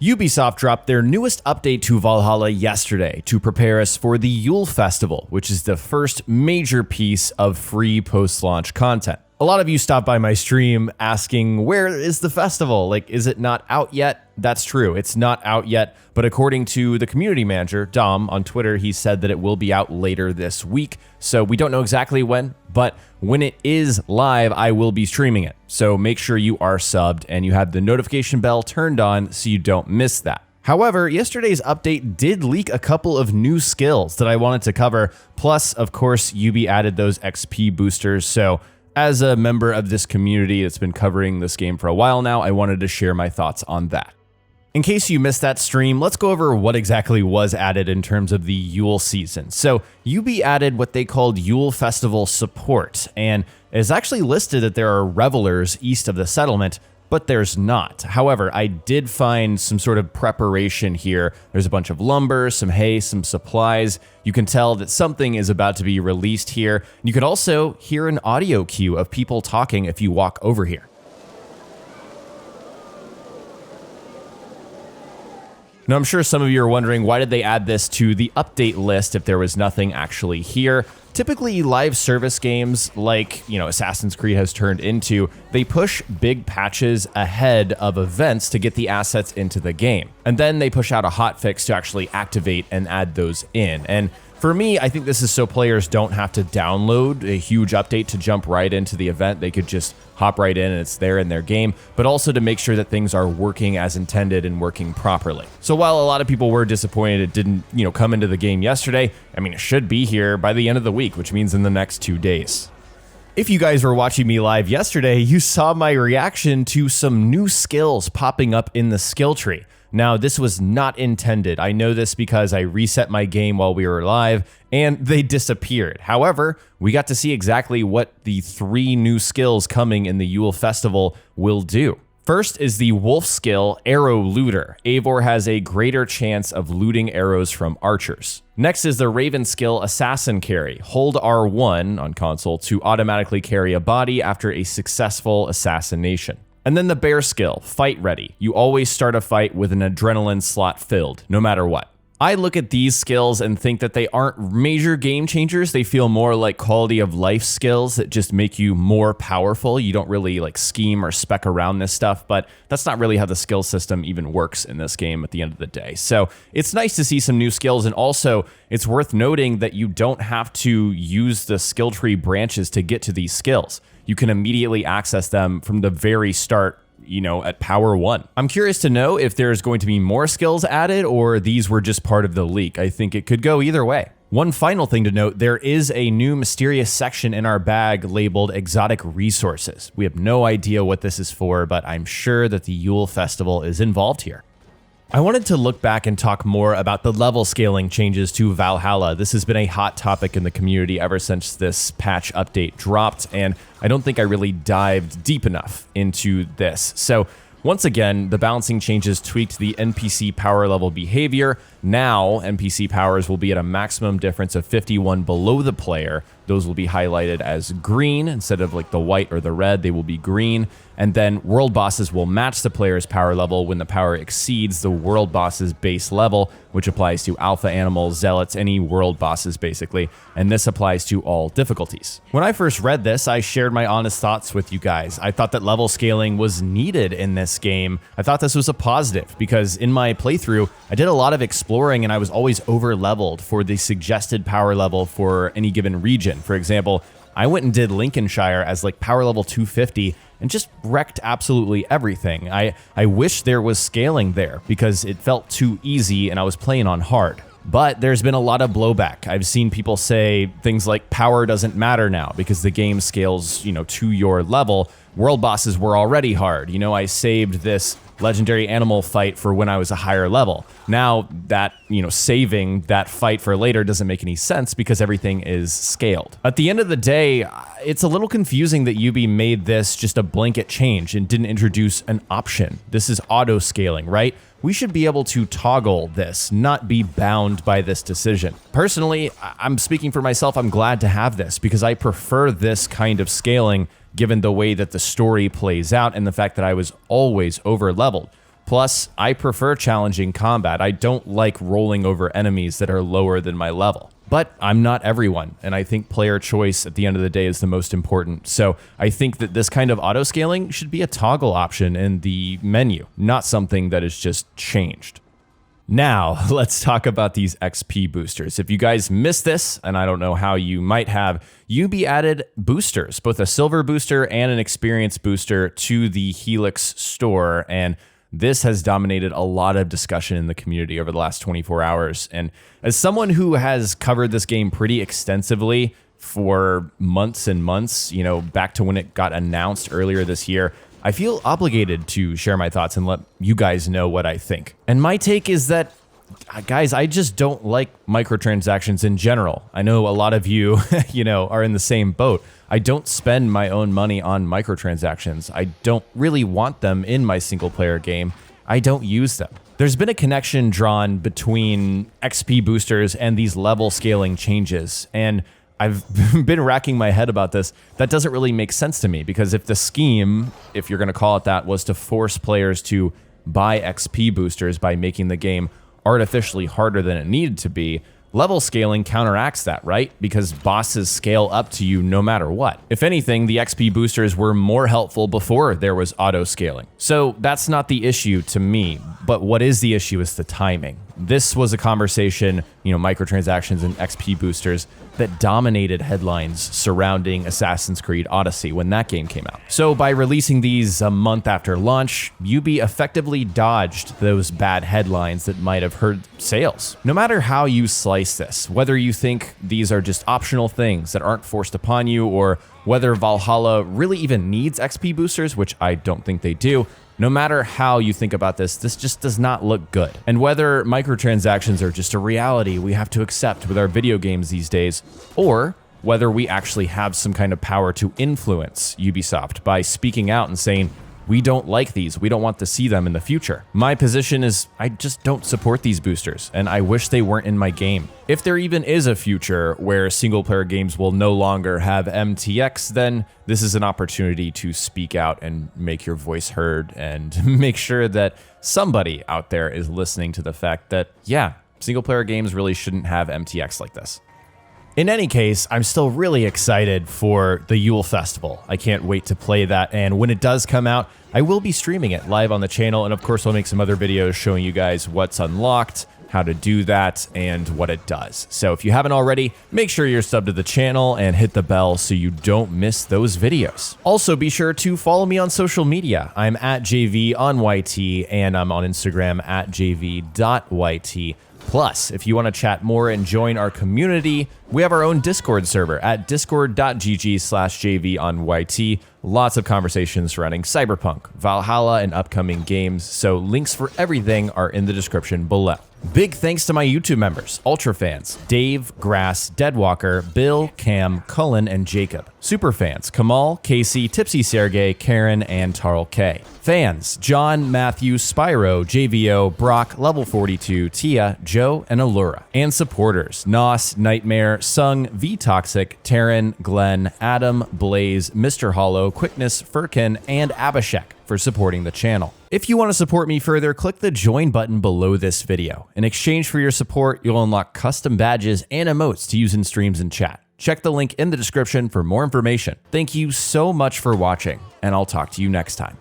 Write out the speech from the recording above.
Ubisoft dropped their newest update to Valhalla yesterday to prepare us for the Yule Festival, which is the first major piece of free post-launch content. A lot of you stopped by my stream asking, where is the festival? Like, is it not out yet? That's true, it's not out yet, but according to the community manager, Dom, on Twitter, he said that it will be out later this week. So we don't know exactly when, but when it is live, I will be streaming it. So make sure you are subbed and you have the notification bell turned on so you don't miss that. However, yesterday's update did leak a couple of new skills that I wanted to cover. Plus, of course, Ubi added those XP boosters. So as a member of this community that's been covering this game for a while now, I wanted to share my thoughts on that. In case you missed that stream, let's go over what exactly was added in terms of the Yule season. So Ubi added what they called Yule Festival support, and it's actually listed that there are revelers east of the settlement, but there's not. However, I did find some sort of preparation here. There's a bunch of lumber, some hay, some supplies. You can tell that something is about to be released here. You could also hear an audio cue of people talking if you walk over here. Now, I'm sure some of you are wondering, why did they add this to the update list if there was nothing actually here? Typically, live service games like, Assassin's Creed has turned into, they push big patches ahead of events to get the assets into the game. And then they push out a hotfix to actually activate and add those in. And for me, I think this is so players don't have to download a huge update to jump right into the event. They could just hop right in and it's there in their game, but also to make sure that things are working as intended and working properly. So while a lot of people were disappointed it didn't, come into the game yesterday, it should be here by the end of the week, which means in the next 2 days. If you guys were watching me live yesterday, you saw my reaction to some new skills popping up in the skill tree. Now, this was not intended. I know this because I reset my game while we were live and they disappeared. However, we got to see exactly what the 3 new skills coming in the Yule Festival will do. First is the wolf skill, Arrow Looter. Eivor has a greater chance of looting arrows from archers. Next is the Raven skill, Assassin Carry. Hold R1 on console to automatically carry a body after a successful assassination. And then the bear skill, Fight Ready. You always start a fight with an adrenaline slot filled, no matter what. I look at these skills and think that they aren't major game changers. They feel more like quality of life skills that just make you more powerful. You don't really scheme or spec around this stuff, but that's not really how the skill system even works in this game at the end of the day. So it's nice to see some new skills, and also it's worth noting that you don't have to use the skill tree branches to get to these skills. You can immediately access them from the very start, at Power 1. I'm curious to know if there's going to be more skills added or these were just part of the leak. I think it could go either way. One final thing to note, there is a new mysterious section in our bag labeled Exotic Resources. We have no idea what this is for, but I'm sure that the Yule Festival is involved here. I wanted to look back and talk more about the level scaling changes to Valhalla. This has been a hot topic in the community ever since this patch update dropped, and I don't think I really dived deep enough into this. So once again, the balancing changes tweaked the NPC power level behavior. Now, NPC powers will be at a maximum difference of 51 below the player. Those will be highlighted as green instead of the white or the red. They will be green. And then world bosses will match the player's power level when the power exceeds the world boss's base level, which applies to alpha animals, zealots, any world bosses basically. And this applies to all difficulties. When I first read this, I shared my honest thoughts with you guys. I thought that level scaling was needed in this game. I thought this was a positive because in my playthrough, I did a lot of exploring and I was always over leveled for the suggested power level for any given region. For example, I went and did Lincolnshire as power level 250 and just wrecked absolutely everything. I wish there was scaling there because it felt too easy and I was playing on hard. But there's been a lot of blowback. I've seen people say things like power doesn't matter now because the game scales, to your level. World bosses were already hard. I saved this legendary animal fight for when I was a higher level. Now that, saving that fight for later doesn't make any sense because everything is scaled. At the end of the day, it's a little confusing that Ubi made this just a blanket change and didn't introduce an option. This is auto scaling, right? We should be able to toggle this, not be bound by this decision. Personally, I'm speaking for myself, I'm glad to have this because I prefer this kind of scaling given the way that the story plays out and the fact that I was always over leveled. Plus, I prefer challenging combat. I don't like rolling over enemies that are lower than my level. But I'm not everyone, and I think player choice at the end of the day is the most important. So I think that this kind of auto-scaling should be a toggle option in the menu, not something that is just changed. Now, let's talk about these XP boosters. If you guys missed this, and I don't know how you might have, Ubi added boosters, both a silver booster and an experience booster to the Helix store, and this has dominated a lot of discussion in the community over the last 24 hours. And as someone who has covered this game pretty extensively for months and months, you know, back to when it got announced earlier this year, I feel obligated to share my thoughts and let you guys know what I think. And my take is that, guys, I just don't like microtransactions in general. I know a lot of you, are in the same boat. I don't spend my own money on microtransactions. I don't really want them in my single player game. I don't use them. There's been a connection drawn between XP boosters and these level scaling changes, and I've been racking my head about this. That doesn't really make sense to me, because if the scheme, if you're going to call it that, was to force players to buy XP boosters by making the game artificially harder than it needed to be, level scaling counteracts that, right? Because bosses scale up to you no matter what. If anything, the XP boosters were more helpful before there was auto scaling. So that's not the issue to me, but what is the issue is the timing. This was a conversation, microtransactions and XP boosters that dominated headlines surrounding Assassin's Creed Odyssey when that game came out. So by releasing these a month after launch, Ubi effectively dodged those bad headlines that might have hurt sales. No matter how you slice this, whether you think these are just optional things that aren't forced upon you, or whether Valhalla really even needs XP boosters, which I don't think they do, no matter how you think about this, this just does not look good. And whether microtransactions are just a reality we have to accept with our video games these days, or whether we actually have some kind of power to influence Ubisoft by speaking out and saying, we don't like these, we don't want to see them in the future. My position is I just don't support these boosters, and I wish they weren't in my game. If there even is a future where single player games will no longer have MTX, then this is an opportunity to speak out and make your voice heard and make sure that somebody out there is listening to the fact that, yeah, single player games really shouldn't have MTX like this. In any case, I'm still really excited for the Yule Festival. I can't wait to play that, and when it does come out, I will be streaming it live on the channel, and of course I'll make some other videos showing you guys what's unlocked, how to do that, and what it does. So if you haven't already, make sure you're subbed to the channel and hit the bell so you don't miss those videos. Also, be sure to follow me on social media. I'm at jayvee on YT, and I'm on Instagram at jayvee.yt. Plus, if you want to chat more and join our community, we have our own Discord server at discord.gg/jv on YT. Lots of conversations surrounding Cyberpunk, Valhalla, and upcoming games, so links for everything are in the description below. Big thanks to my YouTube members, Ultra fans, Dave, Grass, Deadwalker, Bill, Cam, Cullen, and Jacob. Super fans, Kamal, Casey, Tipsy Sergey, Karen, and Tarl K. Fans, John, Matthew, Spyro, JVO, Brock, Level 42, Tia, Joe, and Allura. And supporters, Nos, Nightmare, Sung, V-Toxic, Taryn, Glenn, Adam, Blaze, Mr. Hollow, Quickness, Furkin, and Abhishek for supporting the channel. If you want to support me further, click the join button below this video. In exchange for your support, you'll unlock custom badges and emotes to use in streams and chat. Check the link in the description for more information. Thank you so much for watching, and I'll talk to you next time.